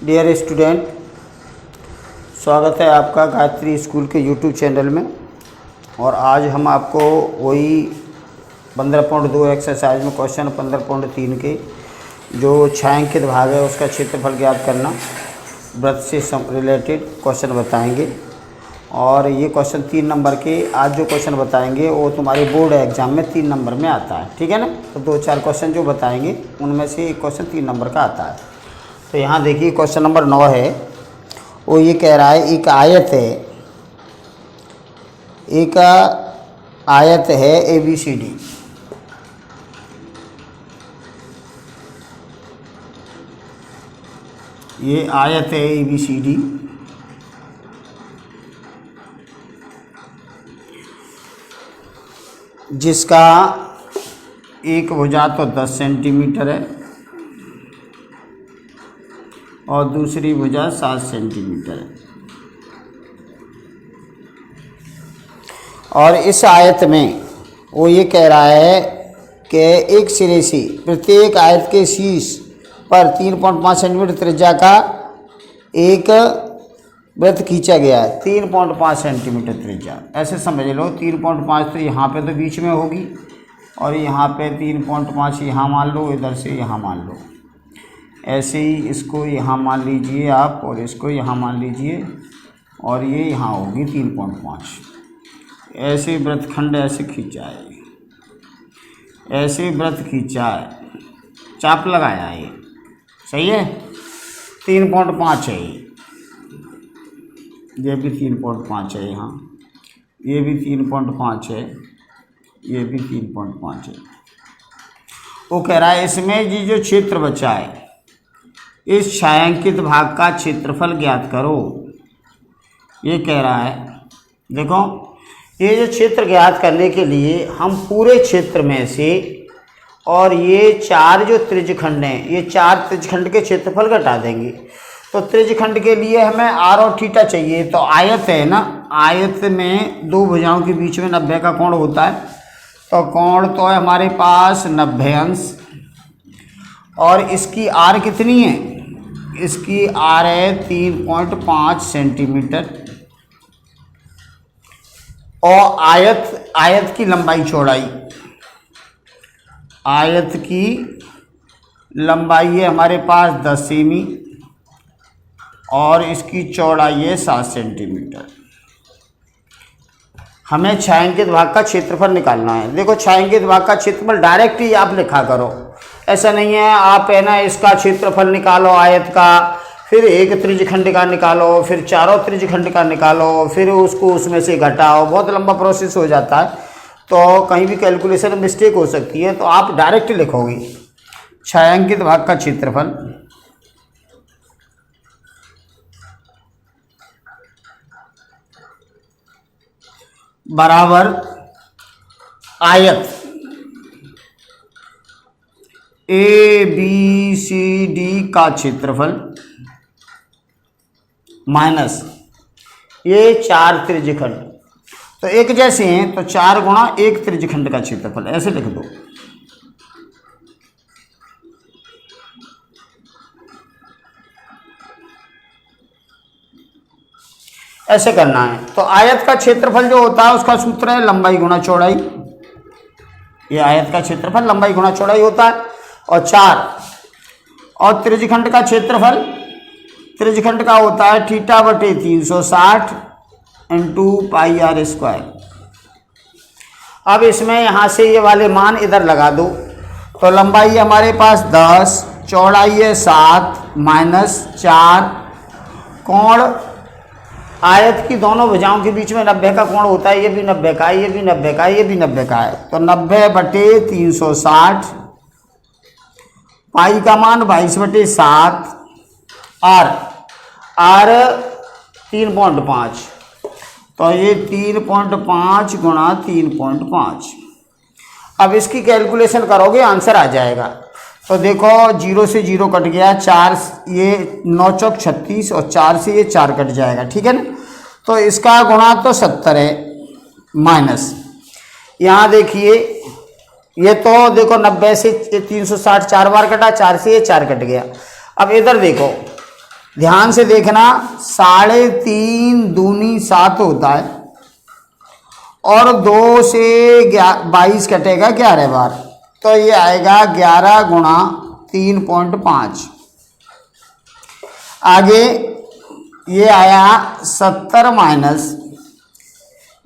Dear student, स्वागत है आपका गायत्री स्कूल के यूट्यूब चैनल में। और आज हम आपको वही 15.2 एक्सरसाइज में क्वेश्चन 15.3 के जो छायांकित भाग है उसका क्षेत्रफल ज्ञात करना वृत्त से रिलेटेड क्वेश्चन बताएंगे। और ये क्वेश्चन 3 नंबर के आज जो क्वेश्चन बताएंगे वो तुम्हारे बोर्ड एग्जाम में 3 नंबर में आता है, ठीक है ना। तो 2-4 क्वेश्चन जो बताएंगे उनमें से एक क्वेश्चन 3 नंबर का आता है। तो यहाँ देखिए क्वेश्चन नंबर 9 है, वो ये कह रहा है एक आयत है, एक आयत है ABCD। ये आयत है ABCD जिसका एक भुजा तो 10 सेंटीमीटर है और दूसरी भुजा 7 सेंटीमीटर है। और इस आयत में वो ये कह रहा है कि एक सिरे से प्रत्येक आयत के शीर्ष पर 3.5 सेंटीमीटर त्रिज्या का एक वृत्त खींचा गया है। 3.5 सेंटीमीटर त्रिज्या, ऐसे समझ लो। 3.5 तो यहाँ पे तो बीच में होगी और यहाँ पे 3.5 यहाँ मान लो, इधर से यहाँ मान लो। ऐसे ही इसको यहाँ मान लीजिए आप और इसको यहाँ मान लीजिए और ये यहाँ होगी 3.5। ऐसे वृत्तखंड ऐसे खींचा है, ऐसे वृत्त खींचा है, चाप लगाया है, ये सही है। 3.5 है ये भी 3.5 है, यहाँ ये भी 3.5 है, ये भी 3.5 है। वो कह रहा है इसमें ये जो क्षेत्र बचा है इस छायांकित भाग का क्षेत्रफल ज्ञात करो। ये कह रहा है, देखो ये जो क्षेत्र ज्ञात करने के लिए हम पूरे क्षेत्र में से और ये 4 जो त्रिज्यखंड हैं, ये 4 त्रिज्यखंड के क्षेत्रफल घटा देंगे। तो त्रिज्यखंड के लिए हमें r और थीटा चाहिए। तो आयत है ना, आयत में 2 भुजाओं के बीच में 90 का कोण होता है। तो कोण तो है हमारे पास 90 अंश और इसकी r कितनी है, इसकी r है 3.5 सेंटीमीटर। और आयत की लंबाई चौड़ाई, आयत की लंबाई है हमारे पास 10 सेमी और इसकी चौड़ाई है 7 सेंटीमीटर। हमें छायांकित भाग का क्षेत्रफल निकालना है। देखो छायांकित भाग का क्षेत्रफल डायरेक्ट ही आप लिखा करो, ऐसा नहीं है आप है ना इसका क्षेत्रफल निकालो आयत का, फिर एक त्रिज्यखंड का निकालो, फिर चारों त्रिज्यखंड का निकालो, फिर उसको उसमें से घटाओ। बहुत लंबा प्रोसेस हो जाता है, तो कहीं भी कैलकुलेशन में मिस्टेक हो सकती है। तो आप डायरेक्ट लिखोगे छायांकित भाग का क्षेत्रफल बराबर आयत ABCD का क्षेत्रफल माइनस ये 4 त्रिज्यखंड। तो एक जैसे हैं तो 4 गुणा 1 त्रिज्यखंड का क्षेत्रफल, ऐसे लिख दो। ऐसे करना है। तो आयत का क्षेत्रफल जो होता है उसका सूत्र है लंबाई गुणा चौड़ाई। ये आयत का क्षेत्रफल लंबाई गुणा चौड़ाई होता है। और 4 और त्रिज्यखंड का क्षेत्रफल, त्रिज्यखंड का होता है θ/360 × πr²। अब इसमें यहाँ से ये वाले मान इधर लगा दो। तो लंबाई हमारे पास 10, चौड़ाई है 7 -4, कोण आयत की दोनों भुजाओं के बीच में 90 का कोण होता है। ये भी 90 का है, ये भी 90 का है, ये भी 90 का है। तो 90/360, पाई का मान 22/7 r 3.5। तो ये 3.5 गुणा 3.5। अब इसकी कैलकुलेशन करोगे आंसर आ जाएगा। तो देखो 0 से 0 कट गया, 4 ये 9 चौक 36 और 4 से ये 4 कट जाएगा, ठीक है ना। तो इसका गुणा तो 70 है माइनस, यहाँ देखिए ये तो देखो 90 से 360 4 बार कटा, 4 से ये 4 कट गया। अब इधर देखो ध्यान से देखना, 3.5 दूनी 7 होता है और 2 से 22 कटेगा 11 बार, तो ये आएगा 11 गुणा 3.5। आगे ये आया 70 माइनस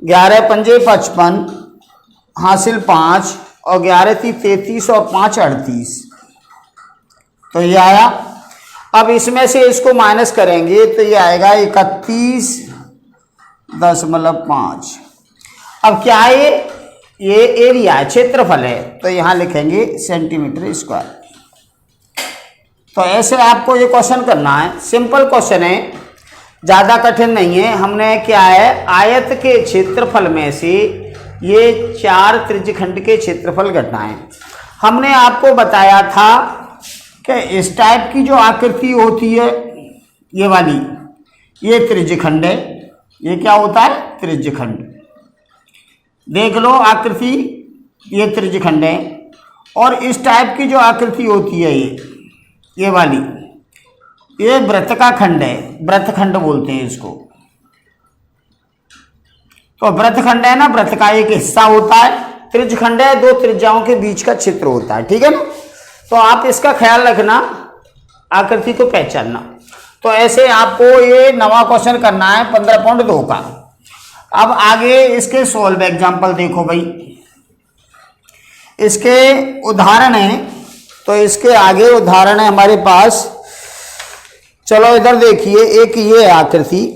11 पंजे 55 हासिल 5 और 11 थी 33 और 5 38, तो ये आया। अब इसमें से इसको माइनस करेंगे तो ये आएगा 31.5। अब क्या है, ये एरिया है, क्षेत्रफल है, तो यहाँ लिखेंगे सेंटीमीटर स्क्वायर। तो ऐसे आपको ये क्वेश्चन करना है, सिंपल क्वेश्चन है, ज़्यादा कठिन नहीं है। हमने क्या है, आयत के क्षेत्रफल में से ये 4 त्रिज्यखंड के क्षेत्रफल घटाएं। हमने आपको बताया था कि इस टाइप की जो आकृति होती है, ये वाली, ये त्रिज्यखंड है। ये क्या होता है, त्रिज्यखंड। देख लो आकृति, ये त्रिज्यखंड है। और इस टाइप की जो आकृति होती है, ये वाली, ये वृत्त का खंड है, वृत्तखंड बोलते हैं इसको। तो वृत्तखंड है ना, वृत्त का एक हिस्सा होता है। त्रिज्यखंड है, 2 त्रिज्याओं के बीच का क्षेत्र होता है, ठीक है ना। तो आप इसका ख्याल रखना, आकृति को पहचानना। तो ऐसे आपको ये नवा क्वेश्चन करना है 15.2 का। अब आगे इसके सॉल्व एग्जाम्पल देखो भाई, इसके उदाहरण है, तो इसके आगे उदाहरण है हमारे पास। चलो इधर देखिए, एक ये आकृति,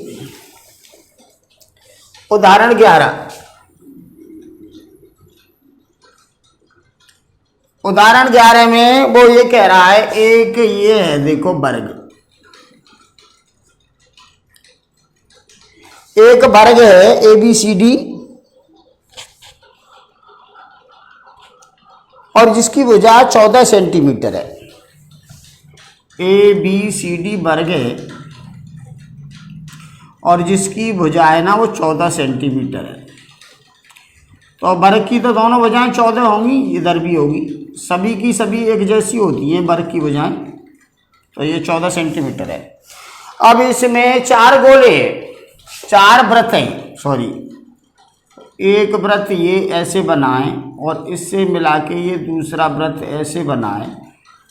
उदाहरण 11। उदाहरण 11 में वो ये कह रहा है, एक ये है देखो वर्ग, एक वर्ग है ABCD और जिसकी भुजा 14 सेंटीमीटर है। ABCD वर्ग है और जिसकी भुजा है ना वो 14 सेंटीमीटर है। तो वर्ग की तो दोनों भुजाएं 14 होंगी, इधर भी होगी, सभी की सभी एक जैसी होती हैं वर्ग की भुजाएं। तो ये 14 सेंटीमीटर है। अब इसमें 4 गोले, 4 वृत्त हैं, सॉरी, एक वृत्त ये ऐसे बनाएं और इससे मिला के ये दूसरा वृत्त ऐसे बनाएं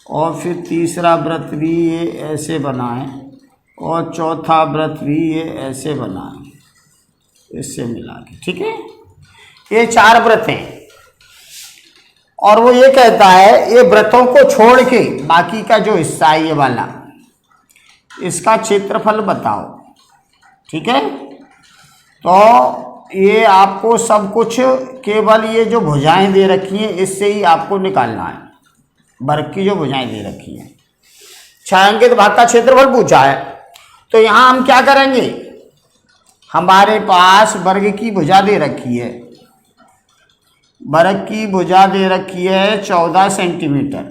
और फिर तीसरा वृत्त भी ये ऐसे बनाएं और चौथा वृत्त भी ये ऐसे बनाएं, इससे मिला के, ठीक है। ये 4 वृत्त हैं और वो ये कहता है, ये वृत्तों को छोड़ के बाकी का जो हिस्सा है ये वाला, इसका क्षेत्रफल बताओ, ठीक है। तो ये आपको सब कुछ, केवल ये जो भुजाएं दे रखी हैं इससे ही आपको निकालना है, वर्ग की जो भुजाएं दे रखी हैं। छायांकित भाग का क्षेत्रफल पूछा है, तो यहाँ हम क्या करेंगे, हमारे पास वर्ग की भुजा दे रखी है, वर्ग की भुजा दे रखी है 14 सेंटीमीटर।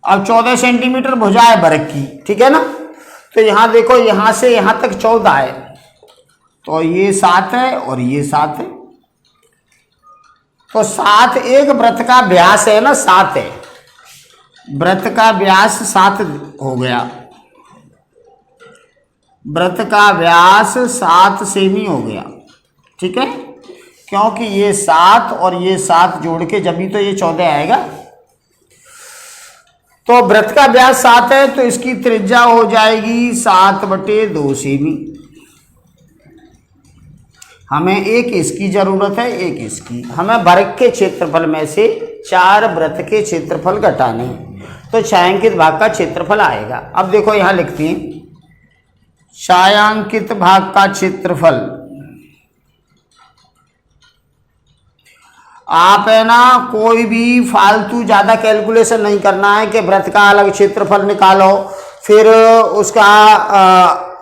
अब 14 सेंटीमीटर भुजा है वर्ग की, ठीक है ना। तो यहाँ देखो, यहाँ से यहाँ तक 14 है, तो ये 7 है और ये 7 है। तो 7 एक वृत्त का व्यास है ना, 7 है, वृत्त का व्यास 7 हो गया, वृत्त का व्यास 7 सेमी हो गया, ठीक है। क्योंकि ये 7 और ये 7 जोड़ के जब भी तो ये 14 आएगा। तो वृत्त का व्यास 7 है, तो इसकी त्रिज्या हो जाएगी 7/2 सेमी। हमें एक इसकी जरूरत है, एक इसकी। हमें वर्ग के क्षेत्रफल में से 4 वृत्त के क्षेत्रफल घटाने हैं, तो छायांकित भाग का क्षेत्रफल आएगा। अब देखो यहां लिखते हैं, छायांकित भाग का क्षेत्रफल। आप है ना, कोई भी फालतू ज़्यादा कैलकुलेशन नहीं करना है कि वृत्त का अलग क्षेत्रफल निकालो, फिर उसका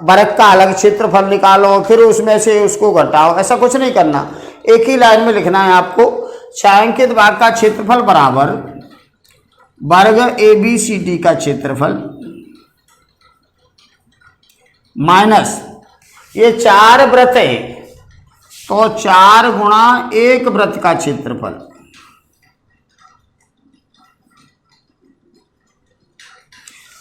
वर्ग का अलग क्षेत्रफल निकालो, फिर उसमें से उसको घटाओ, ऐसा कुछ नहीं करना। एक ही लाइन में लिखना है आपको, छायांकित भाग का क्षेत्रफल बराबर वर्ग ABCD का क्षेत्रफल माइनस ये 4 वृत्त है, तो 4 गुणा 1 वृत्त का क्षेत्रफल।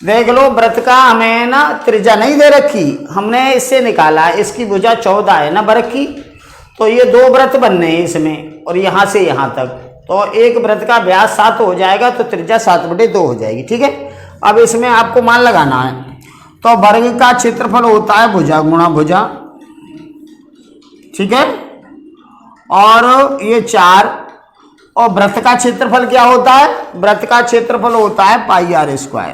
देख लो वृत्त का हमें ना त्रिज्या नहीं दे रखी, हमने इससे निकाला, इसकी भुजा 14 है ना वृत्त की, तो ये 2 वृत्त बनने हैं इसमें और यहाँ से यहाँ तक, तो एक वृत्त का व्यास 7 हो जाएगा, तो त्रिज्या 7/2 हो जाएगी। ठीक है, अब इसमें आपको मान लगाना है, तो वर्ग का क्षेत्रफल होता है भुजा गुणा भुजा। ठीक है, और ये 4, और वृत्त का क्षेत्रफल क्या होता है, वृत्त का क्षेत्रफल होता है πr²।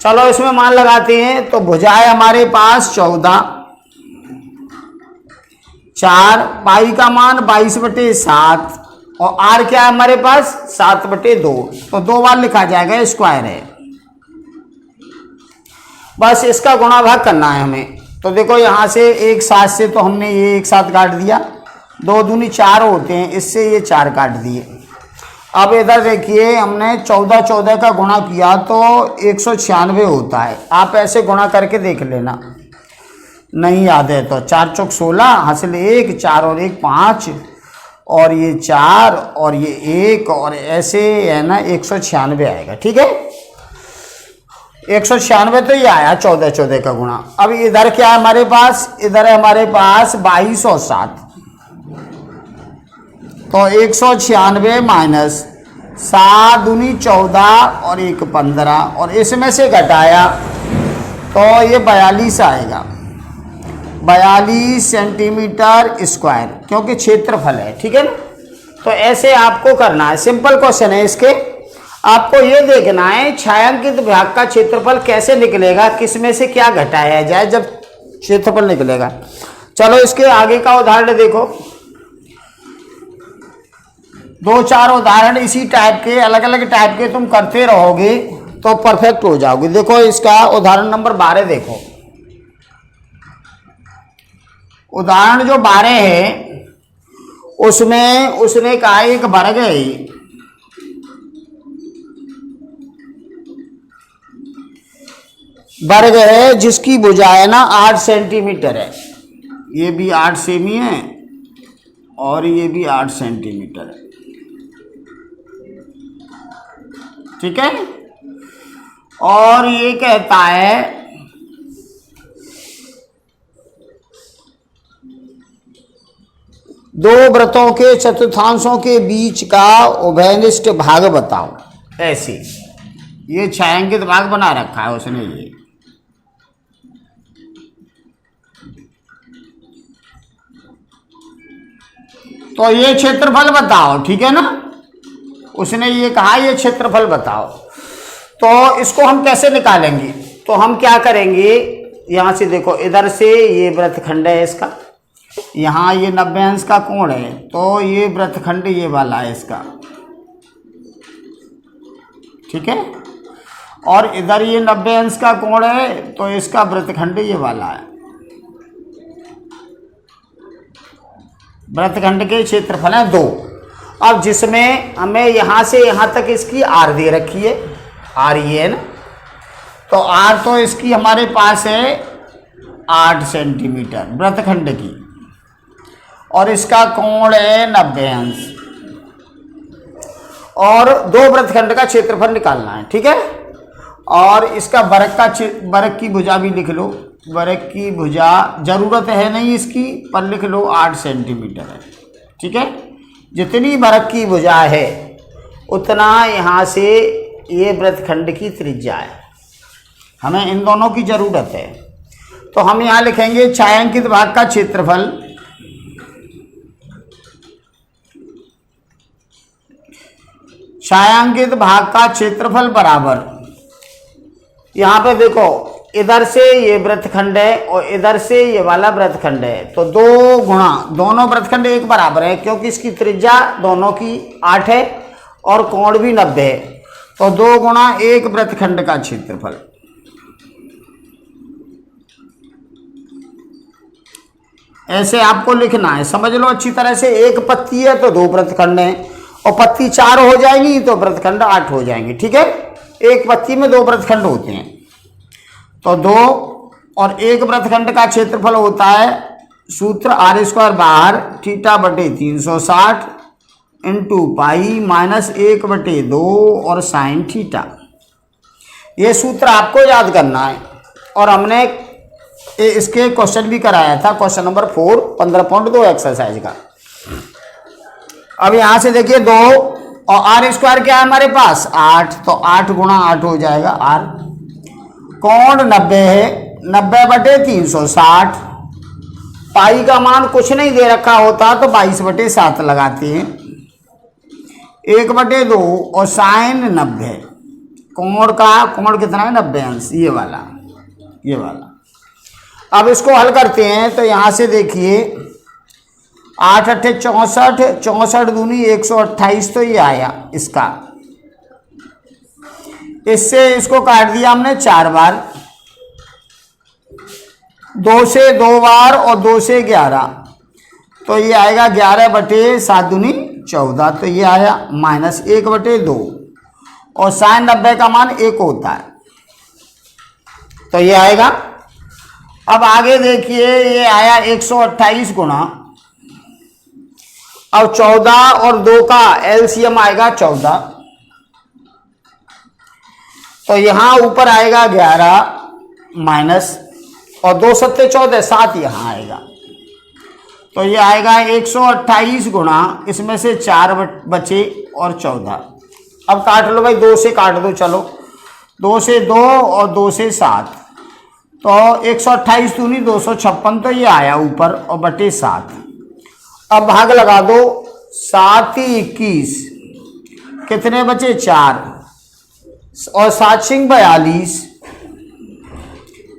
चलो इसमें मान लगाते हैं, तो भुजा है हमारे पास 14, 4 पाई का मान 22/7 और आर क्या है हमारे पास 7/2, तो 2 बार लिखा जाएगा, स्क्वायर है। बस इसका गुणा भाग करना है हमें। तो देखो यहाँ से एक साथ से तो हमने ये एक साथ काट दिया, 2 दूनी 4 होते हैं, इससे ये 4 काट दिए। अब इधर देखिए हमने 14 का गुणा किया तो 196 होता है। आप ऐसे गुणा करके देख लेना, नहीं याद है तो 4 चौक 16, हासिल 1, 4 और 1 5, और ये 4 और ये 1, और ऐसे है ना 196 आएगा। ठीक है, 196 तो ये आया 14 का गुणा। अब इधर क्या है हमारे पास, इधर है हमारे पास 22 और 7, तो 196 माइनस 7 दूनी 14 और 1 15, और इसमें से घटाया तो ये 42 आएगा, 42 सेंटीमीटर स्क्वायर, क्योंकि क्षेत्रफल है। ठीक है ना, तो ऐसे आपको करना है, सिंपल क्वेश्चन है। इसके आपको ये देखना है छायांकित भाग का क्षेत्रफल कैसे निकलेगा, किसमें से क्या घटाया जाए जब क्षेत्रफल निकलेगा। चलो इसके आगे का उदाहरण देखो, 2-4 उदाहरण इसी टाइप के, अलग अलग टाइप के तुम करते रहोगे तो परफेक्ट हो जाओगे। देखो इसका उदाहरण नंबर 12 देखो, उदाहरण जो 12 है उसमें उसने कहा एक वर्ग है, वर्ग है जिसकी भुजा है ना 8 सेंटीमीटर है, ये भी 8 सेमी है और ये भी 8 सेंटीमीटर है। ठीक है, और ये कहता है दो वृत्तों के चतुर्थांशों के बीच का उभयनिष्ठ भाग बताओ। ऐसे ये छायांकित भाग बना रखा है उसने ये, तो ये क्षेत्रफल बताओ। ठीक है ना, उसने ये कहा ये क्षेत्रफल बताओ। तो इसको हम कैसे निकालेंगे, तो हम क्या करेंगे, यहाँ से देखो इधर से ये वृत्तखंड है इसका, यहाँ ये 90 अंश का कोण है, तो ये वृत्तखंड ये वाला है इसका। ठीक है, और इधर ये 90 अंश का कोण है, तो इसका वृत्तखंड ये वाला है। वृत्तखंड के क्षेत्रफल है 2। अब जिसमें हमें यहाँ से यहाँ तक इसकी आर दे रखी है, आर ये है ना, तो आर तो इसकी हमारे पास है 8 सेंटीमीटर वृत्तखंड की, और इसका कोण है 90 अंश, और 2 वृत्तखंड का क्षेत्रफल निकालना है। ठीक है, और इसका वर्ग की भुजा भी लिख लो, वर्ग की भुजा जरूरत है नहीं इसकी, पर लिख लो 8 सेंटीमीटर है। ठीक है, जितनी वर्ग की भुजा है उतना यहाँ से ये वृत्तखंड की त्रिज्या है, हमें इन दोनों की जरूरत है। तो हम यहाँ लिखेंगे छायांकित भाग का क्षेत्रफल छायांकित भाग का क्षेत्रफल बराबर, यहाँ पे देखो इधर से ये वृत्तखंड है और इधर से ये वाला वृत्तखंड है, तो 2 गुणा दोनों वृत्तखंड एक बराबर है, क्योंकि इसकी त्रिज्या दोनों की 8 है और कोण भी 90 है, तो 2 गुणा 1 वृत्तखंड का क्षेत्रफल। ऐसे आपको लिखना है, समझ लो अच्छी तरह से। एक पत्ती है तो 2 वृत्तखंड हैं, और पत्ती 4 हो जाएंगी तो वृत्तखंड 8 हो जाएंगे। ठीक है, एक पत्ती में 2 वृत्तखंड होते हैं, तो 2 और 1 वृत्तखंड का क्षेत्रफल होता है, सूत्र r² बाहर θ/360 इंटू पाई -1/2 और साइन थीटा। ये सूत्र आपको याद करना है। और हमने इसके क्वेश्चन भी कराया था, क्वेश्चन नंबर 4 15.2 एक्सरसाइज का। अब यहाँ से देखिए 2 और आर स्क्वायर क्या है हमारे पास 8, तो 8 गुणा 8 हो जाएगा आर। कोण 90 है, 90/360। पाई का मान कुछ नहीं दे रखा होता तो 22/7 लगाते हैं, 1/2 और साइन 90। कोण कितना है 90 अंश, ये वाला। अब इसको हल करते हैं तो यहाँ से देखिए 8 8 64, 64 दूनी 128, तो ये आया इसका। इससे इसको काट दिया हमने 4 बार, 2 से 2 बार और 2 से 11, तो ये आएगा 11/7 दूनी 14, तो ये आया -1/2 और साइन 90 का मान 1 होता है, तो ये आएगा। अब आगे देखिए ये आया 128 गुणा, अब 14 और 2 का एलसीएम आएगा 14, तो यहां ऊपर आएगा 11 माइनस और 2 सत्ते 14, 7 यहां आएगा, तो ये आएगा 128 गुणा, इसमें से 4 बचे और 14। अब काट लो भाई, 2 से काट दो, चलो 2 से 2 और 2 से 7, तो 128 दूनी 256, तो ये आया ऊपर और बटे 7। अब भाग लगा दो, 7 21, कितने बचे 4 और 7 सिंह 42,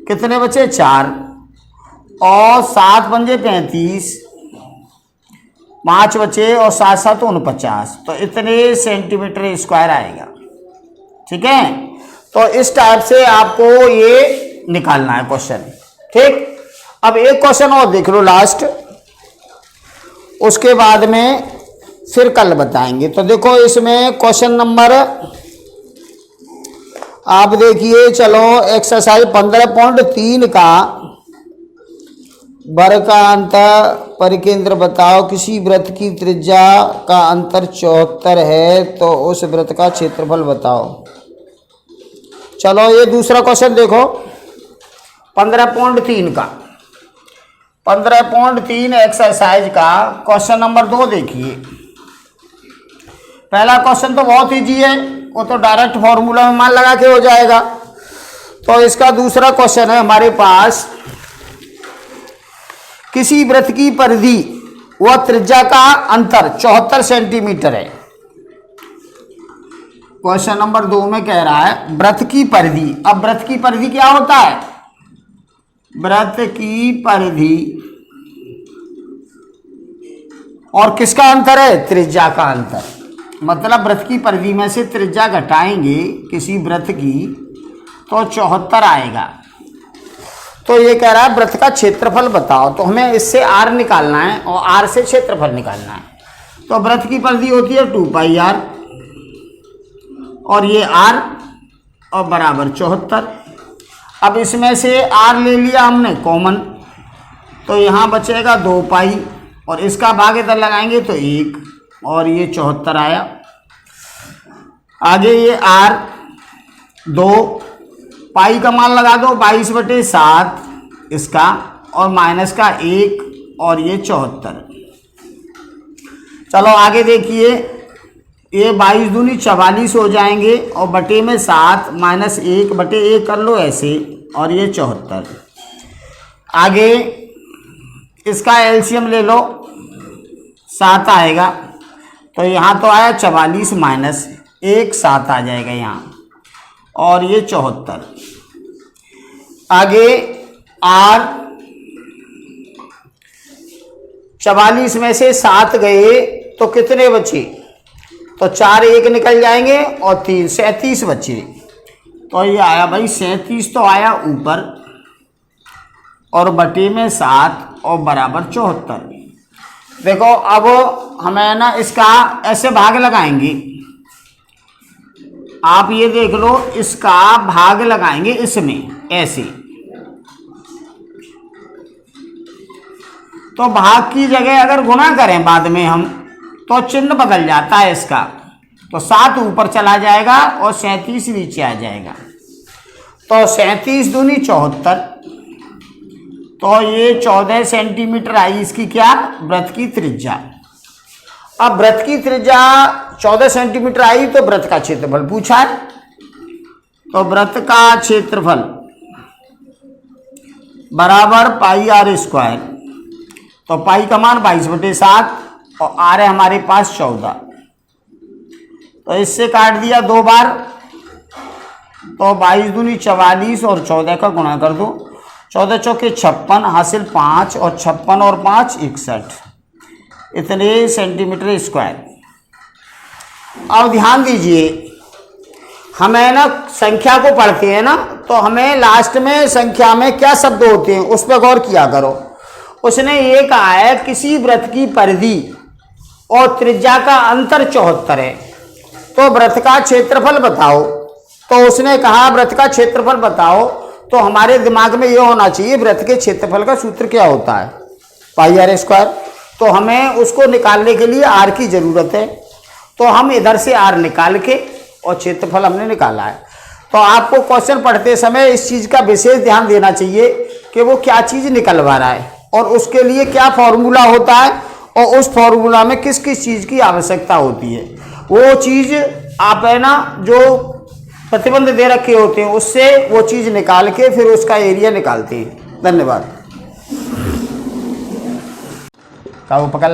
कितने बचे 4 और 7 पंजे 35, 5 बचे और 7 7 49, तो इतने सेंटीमीटर स्क्वायर आएगा। ठीक है, तो इस टाइप से आपको ये निकालना है क्वेश्चन। ठीक, अब एक क्वेश्चन और देख लो लास्ट, उसके बाद में फिर कल बताएंगे। तो देखो इसमें क्वेश्चन नंबर आप देखिए, चलो एक्सरसाइज 15.3 का वर्ग का अंतर परिकेंद्र बताओ। किसी वृत्त की त्रिज्या का अंतर 74 है तो उस वृत्त का क्षेत्रफल बताओ। चलो ये दूसरा क्वेश्चन देखो 15.3 का, 15.3 एक्सरसाइज का क्वेश्चन नंबर 2 देखिए। पहला क्वेश्चन तो बहुत इजी है, वो तो डायरेक्ट फॉर्मूला में मान लगा के हो जाएगा। तो इसका दूसरा क्वेश्चन है हमारे पास, किसी वृत्त की परिधि व त्रिज्या का अंतर 74 सेंटीमीटर है। क्वेश्चन नंबर 2 में कह रहा है वृत्त की परिधि। अब वृत्त की परिधि क्या होता है, वृत्त की परिधि और किसका अंतर है, त्रिज्या का अंतर। मतलब वृत्त की परिधि में से त्रिज्या घटाएंगे किसी वृत्त की तो 74 आएगा। तो ये कह रहा है वृत्त का क्षेत्रफल बताओ, तो हमें इससे r निकालना है और r से क्षेत्रफल निकालना है। तो वृत्त की परिधि होती है 2πr और ये r और बराबर 74। अब इसमें से r ले लिया हमने कॉमन, तो यहाँ बचेगा 2π और इसका भाग इधर लगाएंगे तो 1 और ये 74 आया। आगे ये r 2 पाई का मान लगा दो 22/7 इसका और माइनस का 1 और ये 74। चलो आगे देखिए, ये 22 दूनी 44 हो जाएंगे और बटे में 7 माइनस 1/1 कर लो ऐसे और ये 74। आगे इसका एलसीएम ले लो 7 आएगा, तो यहाँ तो आया 44 माइनस 1 7 आ जाएगा यहाँ और ये 74। आगे r 44 में से 7 गए तो कितने बचे, तो 4 1 निकल जाएंगे और 3 37 बचे, तो ये आया भाई 37 तो आया ऊपर और बटे में 7 और बराबर 74। देखो अब हमें ना इसका ऐसे भाग लगाएंगे, आप ये देख लो इसका भाग लगाएंगे इसमें ऐसे, तो भाग की जगह अगर गुणा करें बाद में हम तो चिन्ह बदल जाता है इसका, तो 7 ऊपर चला जाएगा और 37 नीचे आ जाएगा। तो 37 दूनी 74, तो ये 14 सेंटीमीटर आई इसकी क्या वृत्त की त्रिज्या। अब वृत्त की त्रिज्या 14 सेंटीमीटर आई तो वृत्त का क्षेत्रफल पूछा है, तो वृत्त का क्षेत्रफल बराबर पाई आर स्क्वायर, तो पाई का मान 22/7 और आर है हमारे पास 14, तो इससे काट दिया 2 बार, तो 22 दूनी 44 और 14 का गुणा कर दो, 14 चौके 56 हासिल 5 और 56 और 5 61, इतने सेंटीमीटर स्क्वायर। अब ध्यान दीजिए, हमें ना संख्या को पढ़ते हैं ना, तो हमें लास्ट में संख्या में क्या शब्द होते हैं उस पर गौर किया करो। उसने ये कहा है किसी वृत्त की परिधि और त्रिज्या का अंतर 74 है, तो वृत्त का क्षेत्रफल बताओ। तो उसने कहा वृत्त का क्षेत्रफल बताओ, तो हमारे दिमाग में ये होना चाहिए वृत्त के क्षेत्रफल का सूत्र क्या होता है, पाई आर स्क्वायर। तो हमें उसको निकालने के लिए आर की जरूरत है, तो हम इधर से आर निकाल के और क्षेत्रफल हमने निकाला है। तो आपको क्वेश्चन पढ़ते समय इस चीज़ का विशेष ध्यान देना चाहिए कि वो क्या चीज़ निकलवा रहा है और उसके लिए क्या फॉर्मूला होता है और उस फॉर्मूला में किस किस चीज़ की आवश्यकता होती है। वो चीज़ आप है ना जो प्रतिबंध दे रखे होते हैं उससे वो चीज़ निकाल के फिर उसका एरिया निकालते हैं। धन्यवाद। का वो पकड़